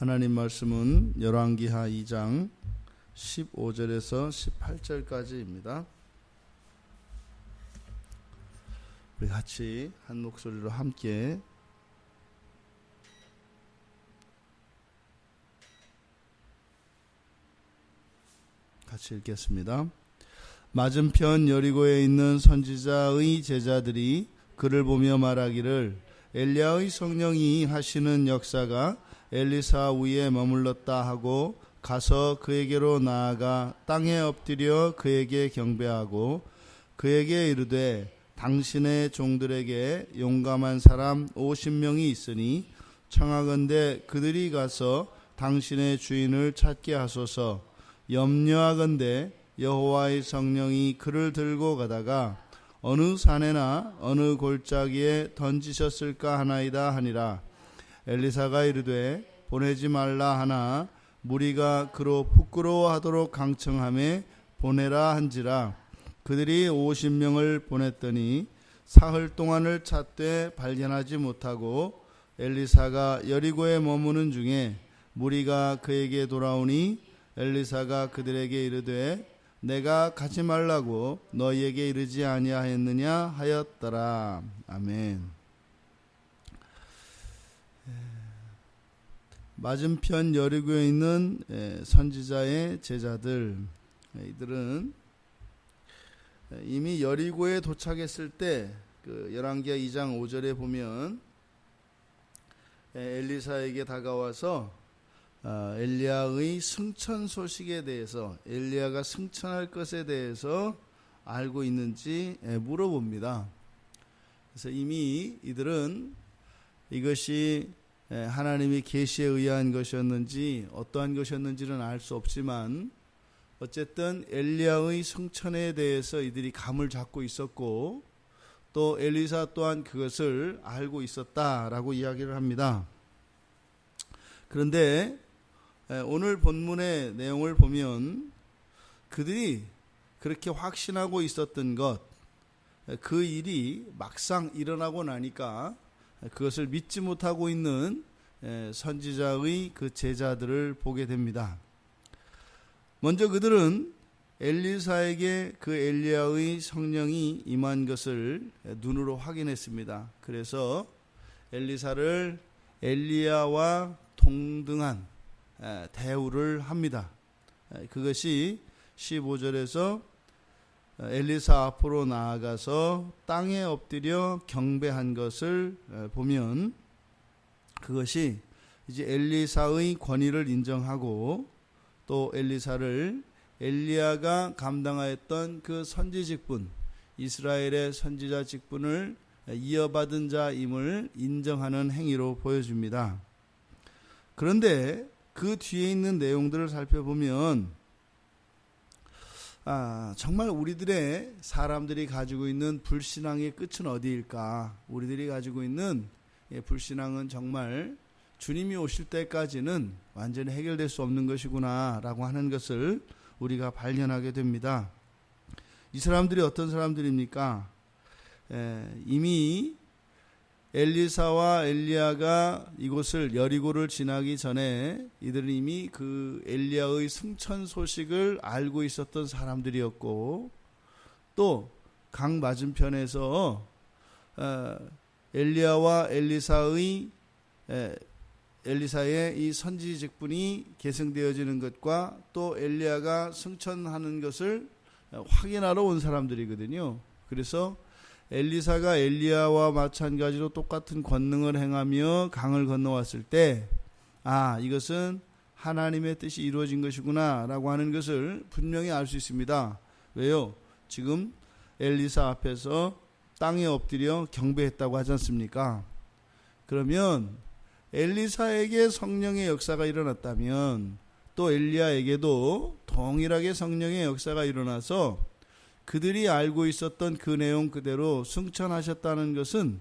하나님 말씀은 열왕기하 2장 15절에서 18절까지입니다. 우리 같이 한 목소리로 함께 읽겠습니다. 맞은편 여리고에 있는 선지자의 제자들이 그를 보며 말하기를 엘리야의 성령이 하시는 역사가 엘리사 위에 머물렀다 하고 가서 그에게로 나아가 땅에 엎드려 그에게 경배하고 그에게 이르되 당신의 종들에게 용감한 사람 50명이 있으니 청하건대 그들이 가서 당신의 주인을 찾게 하소서. 염려하건대 여호와의 성령이 그를 들고 가다가 어느 산에나 어느 골짜기에 던지셨을까 하나이다 하니라. 엘리사가 이르되 보내지 말라 하나 무리가 그로 부끄러워하도록 강청하매 보내라 한지라. 그들이 50명을 보냈더니 사흘 동안을 찾되 발견하지 못하고 엘리사가 여리고에 머무는 중에 무리가 그에게 돌아오니 엘리사가 그들에게 이르되 내가 가지 말라고 너희에게 이르지 아니하였느냐 하였더라. 아멘. 맞은편 여리고에 있는 선지자의 제자들, 이들은 이미 여리고에 도착했을 때 그 열왕기하 2장 5절에 보면 엘리사에게 다가와서 엘리야의 승천 소식에 대해서, 엘리야가 승천할 것에 대해서 알고 있는지 물어봅니다. 그래서 이미 이들은 이것이 하나님의 계시에 의한 것이었는지 어떠한 것이었는지는 알 수 없지만 어쨌든 엘리야의 승천에 대해서 이들이 감을 잡고 있었고 또 엘리사 또한 그것을 알고 있었다라고 이야기를 합니다. 그런데 오늘 본문의 내용을 보면 그들이 그렇게 확신하고 있었던 것, 그 일이 막상 일어나고 나니까 그것을 믿지 못하고 있는 선지자의 그 제자들을 보게 됩니다. 먼저 그들은 엘리사에게 그 엘리야의 성령이 임한 것을 눈으로 확인했습니다. 그래서 엘리사를 엘리야와 동등한 대우를 합니다. 그것이 15절에서 엘리사 앞으로 나아가서 땅에 엎드려 경배한 것을 보면 그것이 이제 엘리사의 권위를 인정하고 또 엘리사를 엘리야가 감당하였던 그 선지 직분, 이스라엘의 선지자 직분을 이어받은 자임을 인정하는 행위로 보여줍니다. 그런데 그 뒤에 있는 내용들을 살펴보면 정말 우리들의 사람들이 가지고 있는 불신앙의 끝은 어디일까? 우리들이 가지고 있는 불신앙은 정말 주님이 오실 때까지는 완전히 해결될 수 없는 것이구나 라고 하는 것을 우리가 발견하게 됩니다. 이 사람들이 어떤 사람들입니까? 이미 엘리사와 엘리야가 이곳을 여리고를 지나기 전에 이들은 이미 그 엘리야의 승천 소식을 알고 있었던 사람들이었고 또 강 맞은편에서 엘리야와 엘리사의 이 선지 직분이 계승되어지는 것과 또 엘리야가 승천하는 것을 확인하러 온 사람들이거든요. 그래서 엘리사가 엘리야와 마찬가지로 똑같은 권능을 행하며 강을 건너왔을 때 이것은 하나님의 뜻이 이루어진 것이구나 라고 하는 것을 분명히 알 수 있습니다. 왜요? 지금 엘리사 앞에서 땅에 엎드려 경배했다고 하지 않습니까? 그러면 엘리사에게 성령의 역사가 일어났다면 또 엘리야에게도 동일하게 성령의 역사가 일어나서 그들이 알고 있었던 그 내용 그대로 승천하셨다는 것은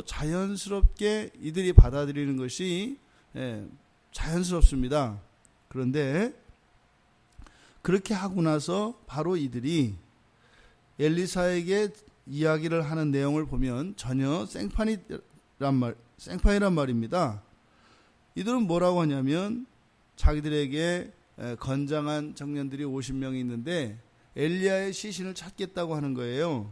자연스럽게 이들이 받아들이는 것이 자연스럽습니다. 그런데 그렇게 하고 나서 바로 이들이 엘리사에게 이야기를 하는 내용을 보면 전혀 생판이란 말입니다. 이들은 뭐라고 하냐면 자기들에게 건장한 청년들이 50명이 있는데 엘리야의 시신을 찾겠다고 하는 거예요.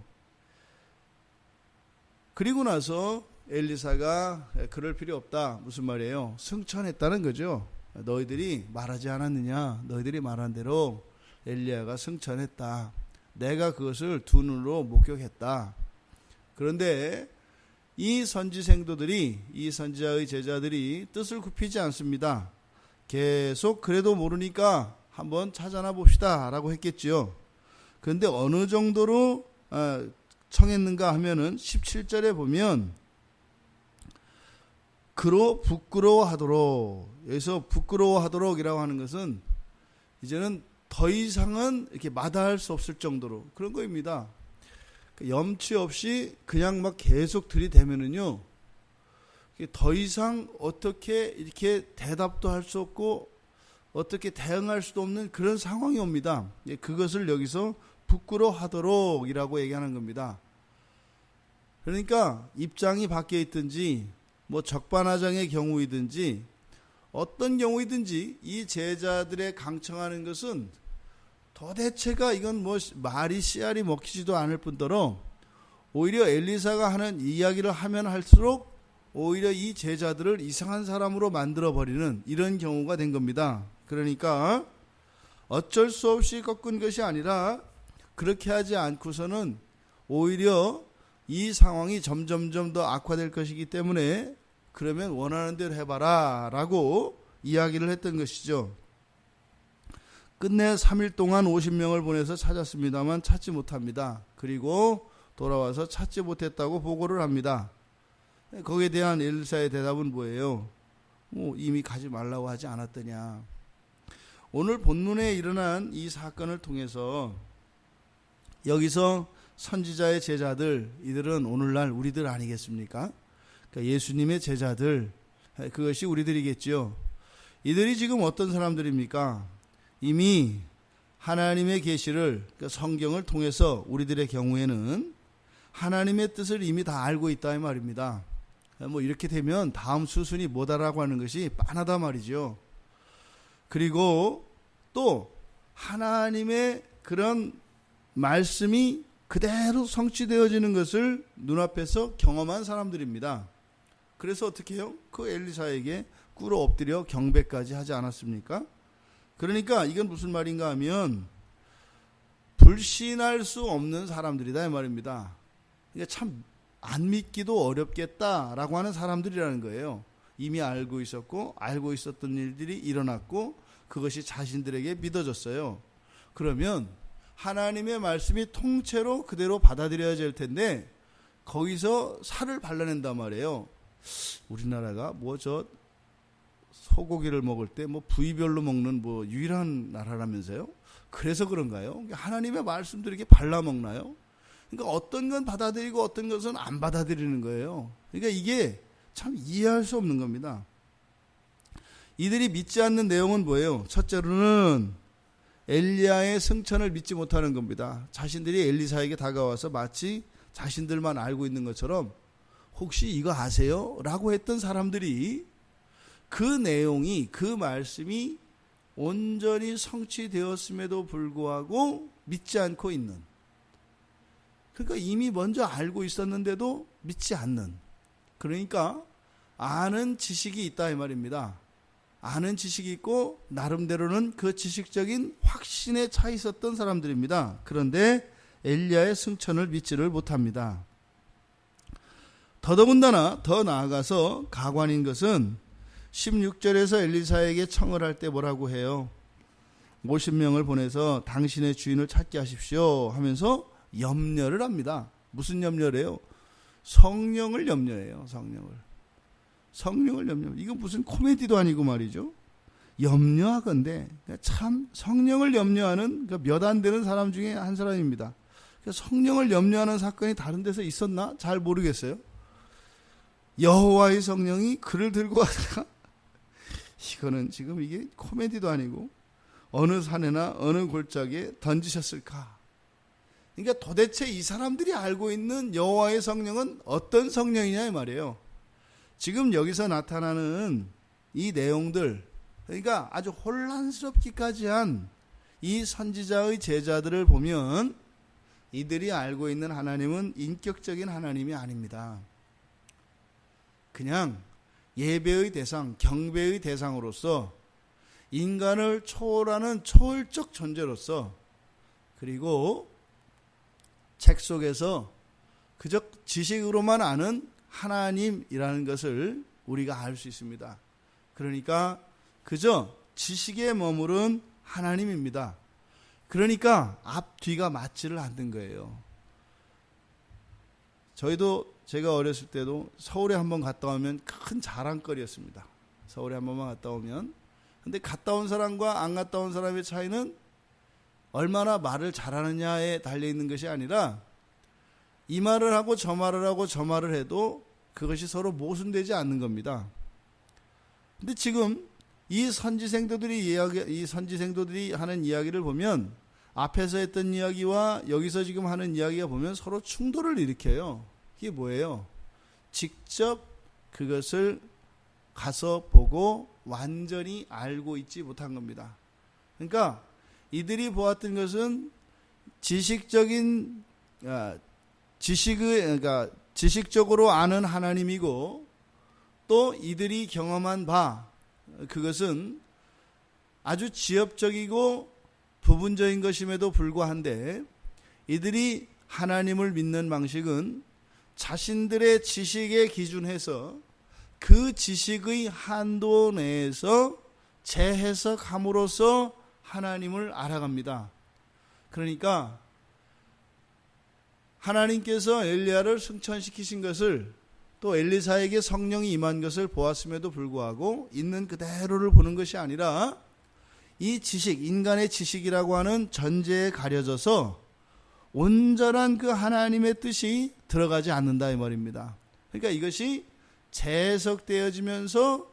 그리고 나서 엘리사가 그럴 필요 없다. 무슨 말이에요? 승천했다는 거죠. 너희들이 말하지 않았느냐? 너희들이 말한 대로 엘리야가 승천했다. 내가 그것을 두 눈으로 목격했다. 그런데 이 선지생도들이, 이 선지자의 제자들이 뜻을 굽히지 않습니다. 계속 그래도 모르니까 한번 찾아나 봅시다 라고 했겠지요. 그런데 어느 정도로 청했는가 하면은 17절에 보면 그로 부끄러워하도록, 여기서 부끄러워하도록 이라고 하는 것은 이제는 더 이상은 이렇게 마다할 수 없을 정도로 그런 거입니다. 염치 없이 그냥 막 계속 들이대면은요, 더 이상 어떻게 이렇게 대답도 할 수 없고 어떻게 대응할 수도 없는 그런 상황이 옵니다. 그것을 여기서 부끄러워하도록 이라고 얘기하는 겁니다. 그러니까 입장이 바뀌어 있든지 뭐 적반하장의 경우이든지 어떤 경우이든지 이 제자들의 강청하는 것은 도대체가 이건 뭐 말이 씨알이 먹히지도 않을 뿐더러 오히려 엘리사가 하는 이야기를 하면 할수록 오히려 이 제자들을 이상한 사람으로 만들어버리는 이런 경우가 된 겁니다. 그러니까 어쩔 수 없이 꺾은 것이 아니라 그렇게 하지 않고서는 오히려 이 상황이 점점점 더 악화될 것이기 때문에 그러면 원하는 대로 해봐라 라고 이야기를 했던 것이죠. 끝내 3일 동안 50명을 보내서 찾았습니다만 찾지 못합니다. 그리고 돌아와서 찾지 못했다고 보고를 합니다. 거기에 대한 엘리사의 대답은 뭐예요? 이미 가지 말라고 하지 않았더냐. 오늘 본문에 일어난 이 사건을 통해서 여기서 선지자의 제자들, 이들은 오늘날 우리들 아니겠습니까? 그러니까 예수님의 제자들, 그것이 우리들이겠죠. 이들이 지금 어떤 사람들입니까? 이미 하나님의 계시를, 그러니까 성경을 통해서 우리들의 경우에는 하나님의 뜻을 이미 다 알고 있다 이 말입니다. 뭐 이렇게 되면 다음 수순이 뭐다라고 하는 것이 빤하다 말이죠. 그리고 또 하나님의 그런 말씀이 그대로 성취되어지는 것을 눈앞에서 경험한 사람들입니다. 그래서 어떻게 해요? 그 엘리사에게 꿇어 엎드려 경배까지 하지 않았습니까? 그러니까 이건 무슨 말인가 하면 불신할 수 없는 사람들이다 이 말입니다. 그러니까 참 안 믿기도 어렵겠다라고 하는 사람들이라는 거예요. 이미 알고 있었고 알고 있었던 일들이 일어났고 그것이 자신들에게 믿어졌어요. 그러면 하나님의 말씀이 통째로 그대로 받아들여야 될 텐데 거기서 살을 발라낸단 말이에요. 우리나라가 뭐 저 소고기를 먹을 때 뭐 부위별로 먹는 뭐 유일한 나라라면서요. 그래서 그런가요? 하나님의 말씀들을 이렇게 발라먹나요? 그러니까 어떤 건 받아들이고 어떤 것은 안 받아들이는 거예요. 그러니까 이게 참 이해할 수 없는 겁니다. 이들이 믿지 않는 내용은 뭐예요? 첫째로는 엘리야의 승천을 믿지 못하는 겁니다. 자신들이 엘리사에게 다가와서 마치 자신들만 알고 있는 것처럼 혹시 이거 아세요? 라고 했던 사람들이 그 내용이, 그 말씀이 온전히 성취되었음에도 불구하고 믿지 않고 있는, 그러니까 이미 먼저 알고 있었는데도 믿지 않는, 그러니까 아는 지식이 있다 이 말입니다. 아는 지식이 있고 나름대로는 그 지식적인 확신에 차 있었던 사람들입니다. 그런데 엘리야의 승천을 믿지를 못합니다. 더더군다나 더 나아가서 가관인 것은 16절에서 엘리사에게 청을 할 때 뭐라고 해요? 50명을 보내서 당신의 주인을 찾게 하십시오 하면서 염려를 합니다. 무슨 염려래요? 성령을 염려해요. 성령을 염려. 이건 무슨 코미디도 아니고 말이죠. 염려하건대 참 성령을 염려하는 몇 안 되는 사람 중에 한 사람입니다. 성령을 염려하는 사건이 다른 데서 있었나? 잘 모르겠어요. 여호와의 성령이 그를 들고 가다가 이거는 지금 이게 코미디도 아니고 어느 산에나 어느 골짜기에 던지셨을까? 그러니까 도대체 이 사람들이 알고 있는 여호와의 성령은 어떤 성령이냐 이 말이에요. 지금 여기서 나타나는 이 내용들, 그러니까 아주 혼란스럽기까지 한 이 선지자의 제자들을 보면 이들이 알고 있는 하나님은 인격적인 하나님이 아닙니다. 그냥 예배의 대상, 경배의 대상으로서 인간을 초월하는 초월적 존재로서, 그리고 책 속에서 그저 지식으로만 아는 하나님이라는 것을 우리가 알 수 있습니다. 그러니까 그저 지식에 머무른 하나님입니다. 그러니까 앞뒤가 맞지를 않는 거예요. 제가 어렸을 때도 서울에 한번 갔다 오면 큰 자랑거리였습니다. 서울에 한 번만 갔다 오면. 근데 갔다 온 사람과 안 갔다 온 사람의 차이는 얼마나 말을 잘하느냐에 달려있는 것이 아니라, 이 말을 하고 저 말을 하고 저 말을 해도 그것이 서로 모순되지 않는 겁니다. 근데 지금 이 선지생도들이 하는 이야기를 보면, 앞에서 했던 이야기와 여기서 지금 하는 이야기가 보면 서로 충돌을 일으켜요. 이게 뭐예요? 직접 그것을 가서 보고 완전히 알고 있지 못한 겁니다. 그러니까 이들이 보았던 것은 지식적으로 아는 하나님이고, 또 이들이 경험한 바, 그것은 아주 지엽적이고 부분적인 것임에도 불구한데, 이들이 하나님을 믿는 방식은 자신들의 지식에 기준해서 그 지식의 한도 내에서 재해석함으로써 하나님을 알아갑니다. 그러니까 하나님께서 엘리야를 승천시키신 것을, 또 엘리사에게 성령이 임한 것을 보았음에도 불구하고 있는 그대로를 보는 것이 아니라, 이 지식, 인간의 지식이라고 하는 전제에 가려져서 온전한 그 하나님의 뜻이 들어가지 않는다 이 말입니다. 그러니까 이것이 재해석되어지면서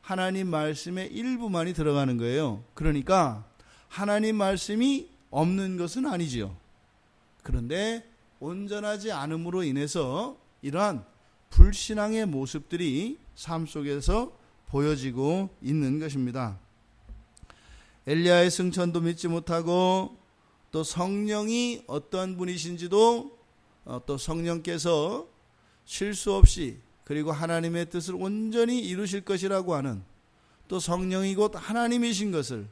하나님 말씀의 일부만이 들어가는 거예요. 그러니까 하나님 말씀이 없는 것은 아니지요. 그런데 온전하지 않음으로 인해서 이러한 불신앙의 모습들이 삶 속에서 보여지고 있는 것입니다. 엘리야의 승천도 믿지 못하고, 또 성령이 어떠한 분이신지도, 또 성령께서 실수 없이, 그리고 하나님의 뜻을 온전히 이루실 것이라고 하는, 또 성령이 곧 하나님이신 것을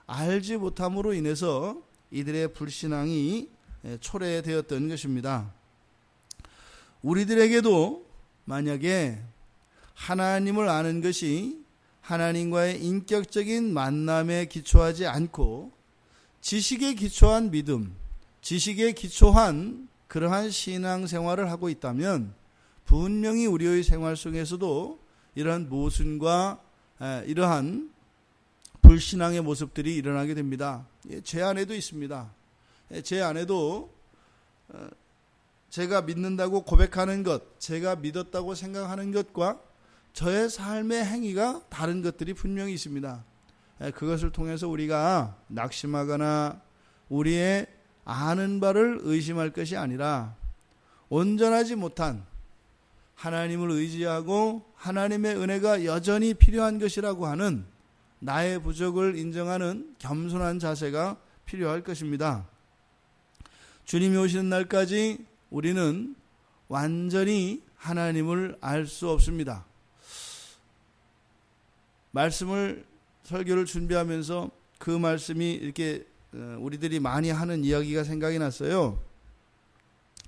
알지 못함으로 인해서 이들의 불신앙이 초래되었던 것입니다. 우리들에게도 만약에 하나님을 아는 것이 하나님과의 인격적인 만남에 기초하지 않고 지식에 기초한 믿음, 지식에 기초한 그러한 신앙생활을 하고 있다면, 분명히 우리의 생활 속에서도 이러한 모순과 이러한 불신앙의 모습들이 일어나게 됩니다. 제 안에도 있습니다. 제 안에도 제가 믿는다고 고백하는 것, 제가 믿었다고 생각하는 것과 저의 삶의 행위가 다른 것들이 분명히 있습니다. 그것을 통해서 우리가 낙심하거나 우리의 아는 바를 의심할 것이 아니라, 온전하지 못한 하나님을 의지하고 하나님의 은혜가 여전히 필요한 것이라고 하는 나의 부족을 인정하는 겸손한 자세가 필요할 것입니다. 주님이 오시는 날까지 우리는 완전히 하나님을 알 수 없습니다. 설교를 준비하면서 그 말씀이 이렇게 우리들이 많이 하는 이야기가 생각이 났어요.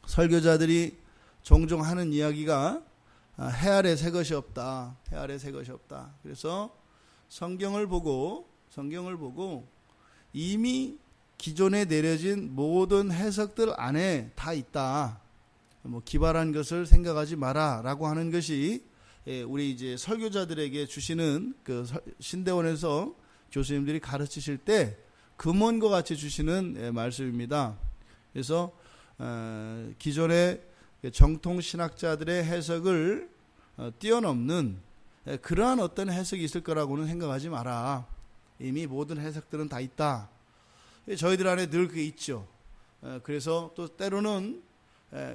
설교자들이 종종 하는 이야기가 해 아래 새 것이 없다. 해 아래 새 것이 없다. 그래서 성경을 보고 이미 기존에 내려진 모든 해석들 안에 다 있다. 기발한 것을 생각하지 마라라고 하는 것이 우리 이제 설교자들에게 주시는 그 신대원에서 교수님들이 가르치실 때 금원과 같이 주시는 말씀입니다. 그래서 기존의 정통 신학자들의 해석을 뛰어넘는 그러한 어떤 해석이 있을 거라고는 생각하지 마라. 이미 모든 해석들은 다 있다. 저희들 안에 늘 그게 있죠. 그래서 또 때로는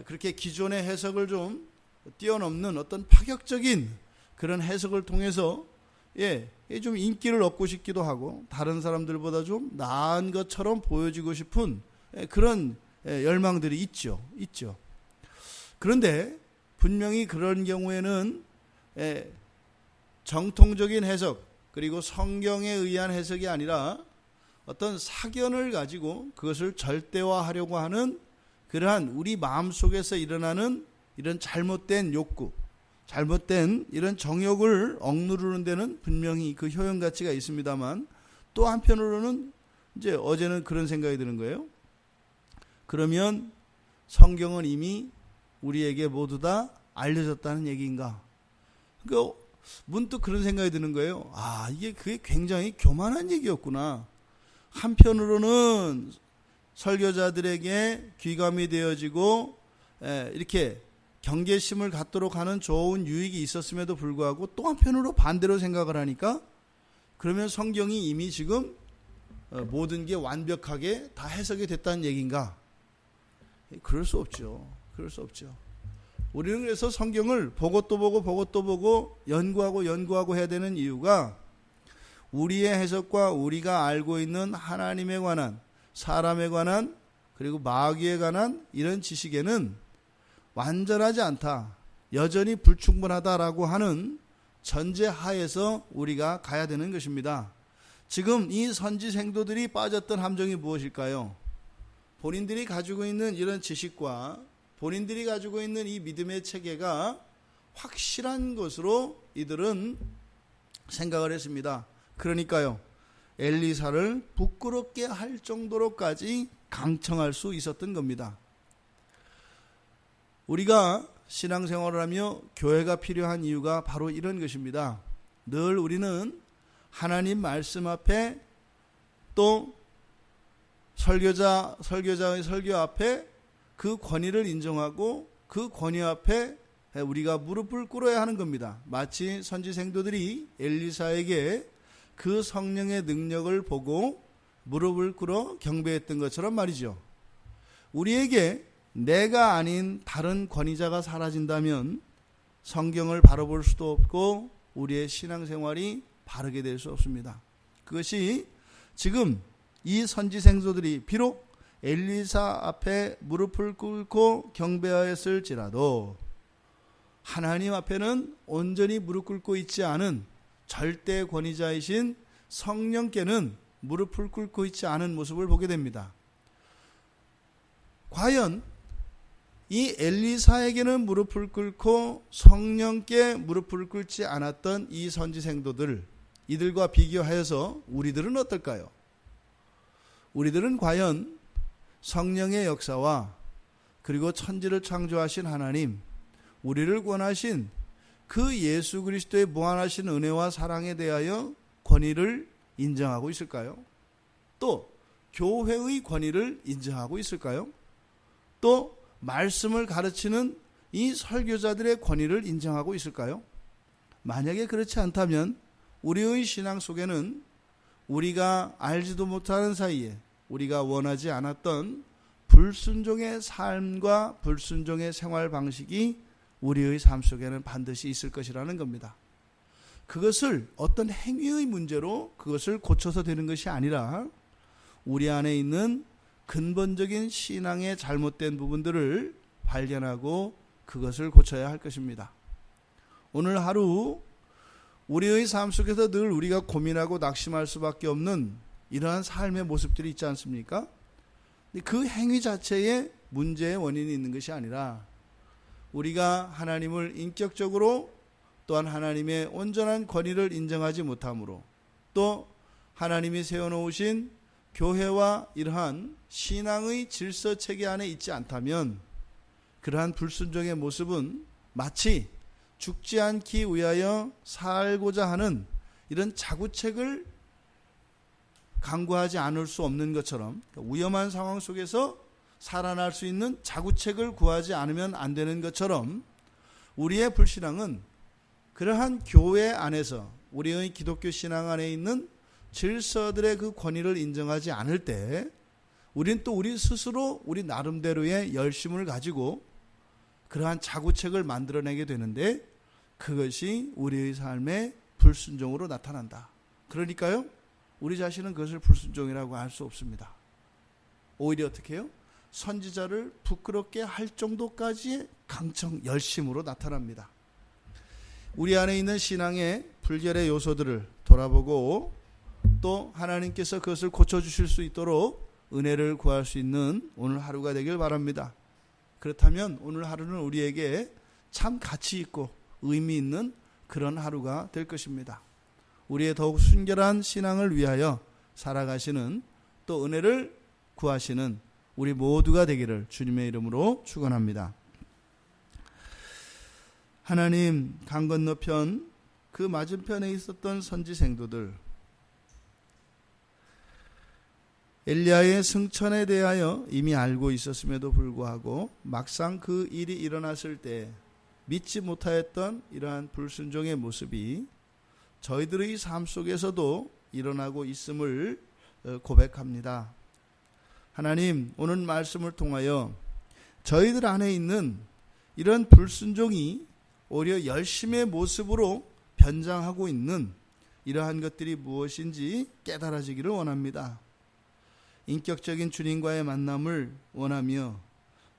그렇게 기존의 해석을 좀 뛰어넘는 어떤 파격적인 그런 해석을 통해서 좀 인기를 얻고 싶기도 하고 다른 사람들보다 좀 나은 것처럼 보여지고 싶은 그런 열망들이 있죠. 그런데 분명히 그런 경우에는 정통적인 해석 그리고 성경에 의한 해석이 아니라 어떤 사견을 가지고 그것을 절대화하려고 하는 그러한 우리 마음속에서 일어나는 이런 잘못된 욕구, 잘못된 이런 정욕을 억누르는 데는 분명히 그 효용 가치가 있습니다만, 또 한편으로는 이제 어제는 그런 생각이 드는 거예요. 그러면 성경은 이미 우리에게 모두 다 알려졌다는 얘기인가? 그러니까 문득 그런 생각이 드는 거예요. 그게 굉장히 교만한 얘기였구나. 한편으로는 설교자들에게 귀감이 되어지고 이렇게 경계심을 갖도록 하는 좋은 유익이 있었음에도 불구하고 또 한편으로 반대로 생각을 하니까 그러면 성경이 이미 지금 모든 게 완벽하게 다 해석이 됐다는 얘기인가? 그럴 수 없죠. 우리는 그래서 성경을 보고 또 보고 연구하고 해야 되는 이유가 우리의 해석과 우리가 알고 있는 하나님에 관한, 사람에 관한, 그리고 마귀에 관한 이런 지식에는 완전하지 않다, 여전히 불충분하다라고 하는 전제하에서 우리가 가야 되는 것입니다. 지금 이 선지생도들이 빠졌던 함정이 무엇일까요? 본인들이 가지고 있는 이런 지식과 본인들이 가지고 있는 이 믿음의 체계가 확실한 것으로 이들은 생각을 했습니다. 그러니까요, 엘리사를 부끄럽게 할 정도로까지 강청할 수 있었던 겁니다. 우리가 신앙생활을 하며 교회가 필요한 이유가 바로 이런 것입니다. 늘 우리는 하나님 말씀 앞에 또 설교자의 설교 앞에 그 권위를 인정하고 그 권위 앞에 우리가 무릎을 꿇어야 하는 겁니다. 마치 선지생도들이 엘리사에게 그 성령의 능력을 보고 무릎을 꿇어 경배했던 것처럼 말이죠. 우리에게 내가 아닌 다른 권위자가 사라진다면 성경을 바로 볼 수도 없고 우리의 신앙생활이 바르게 될 수 없습니다. 그것이 지금 이 선지생도들이 비록 엘리사 앞에 무릎을 꿇고 경배하였을지라도 하나님 앞에는 온전히 무릎 꿇고 있지 않은 절대 권위자이신 성령께는 무릎을 꿇고 있지 않은 모습을 보게 됩니다. 과연 이 엘리사에게는 무릎을 꿇고 성령께 무릎을 꿇지 않았던 이 선지생도들, 이들과 비교하여서 우리들은 어떨까요? 우리들은 과연 성령의 역사와 그리고 천지를 창조하신 하나님, 우리를 구원하신 그 예수 그리스도의 무한하신 은혜와 사랑에 대하여 권위를 인정하고 있을까요? 또 교회의 권위를 인정하고 있을까요? 또 말씀을 가르치는 이 설교자들의 권위를 인정하고 있을까요? 만약에 그렇지 않다면 우리의 신앙 속에는 우리가 알지도 못하는 사이에 우리가 원하지 않았던 불순종의 삶과 불순종의 생활 방식이 우리의 삶 속에는 반드시 있을 것이라는 겁니다. 그것을 어떤 행위의 문제로 그것을 고쳐서 되는 것이 아니라 우리 안에 있는 근본적인 신앙의 잘못된 부분들을 발견하고 그것을 고쳐야 할 것입니다. 오늘 하루 우리의 삶 속에서 늘 우리가 고민하고 낙심할 수밖에 없는 이러한 삶의 모습들이 있지 않습니까? 그 행위 자체에 문제의 원인이 있는 것이 아니라 우리가 하나님을 인격적으로 또한 하나님의 온전한 권위를 인정하지 못함으로 또 하나님이 세워놓으신 교회와 이러한 신앙의 질서 체계 안에 있지 않다면 그러한 불순종의 모습은 마치 죽지 않기 위하여 살고자 하는 이런 자구책을 강구하지 않을 수 없는 것처럼 위험한 상황 속에서 살아날 수 있는 자구책을 구하지 않으면 안 되는 것처럼 우리의 불신앙은 그러한 교회 안에서 우리의 기독교 신앙 안에 있는 질서들의 그 권위를 인정하지 않을 때 우리는 또 우리 스스로 우리 나름대로의 열심을 가지고 그러한 자구책을 만들어내게 되는데 그것이 우리의 삶의 불순종으로 나타난다. 그러니까요, 우리 자신은 그것을 불순종이라고 할 수 없습니다. 오히려 어떻게 해요? 선지자를 부끄럽게 할 정도까지의 강청, 열심으로 나타납니다. 우리 안에 있는 신앙의 불결의 요소들을 돌아보고 또 하나님께서 그것을 고쳐주실 수 있도록 은혜를 구할 수 있는 오늘 하루가 되길 바랍니다. 그렇다면 오늘 하루는 우리에게 참 가치 있고 의미 있는 그런 하루가 될 것입니다. 우리의 더욱 순결한 신앙을 위하여 살아가시는 또 은혜를 구하시는 우리 모두가 되기를 주님의 이름으로 축원합니다. 하나님, 강 건너편 그 맞은편에 있었던 선지 생도들, 엘리야의 승천에 대하여 이미 알고 있었음에도 불구하고 막상 그 일이 일어났을 때 믿지 못하였던 이러한 불순종의 모습이 저희들의 삶 속에서도 일어나고 있음을 고백합니다. 하나님, 오늘 말씀을 통하여 저희들 안에 있는 이런 불순종이 오히려 열심의 모습으로 변장하고 있는 이러한 것들이 무엇인지 깨달아지기를 원합니다. 인격적인 주님과의 만남을 원하며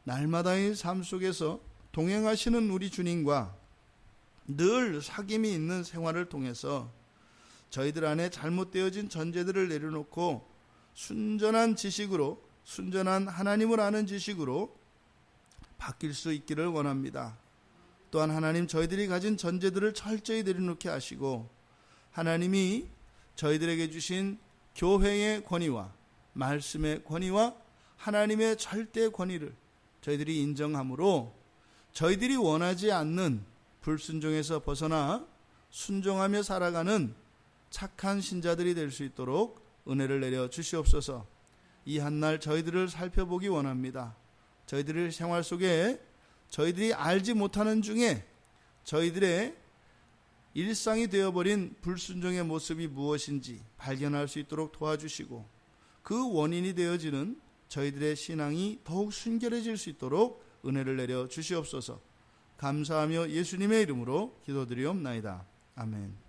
날마다의 삶 속에서 동행하시는 우리 주님과 늘 사귐이 있는 생활을 통해서 저희들 안에 잘못되어진 전제들을 내려놓고 순전한 지식으로, 순전한 하나님을 아는 지식으로 바뀔 수 있기를 원합니다. 또한 하나님, 저희들이 가진 전제들을 철저히 내려놓게 하시고 하나님이 저희들에게 주신 교회의 권위와 말씀의 권위와 하나님의 절대 권위를 저희들이 인정함으로 저희들이 원하지 않는 불순종에서 벗어나 순종하며 살아가는 착한 신자들이 될 수 있도록 은혜를 내려 주시옵소서. 이 한날 저희들을 살펴보기 원합니다. 저희들의 생활 속에 저희들이 알지 못하는 중에 저희들의 일상이 되어버린 불순종의 모습이 무엇인지 발견할 수 있도록 도와주시고 그 원인이 되어지는 저희들의 신앙이 더욱 순결해질 수 있도록 은혜를 내려 주시옵소서. 감사하며 예수님의 이름으로 기도드리옵나이다. 아멘.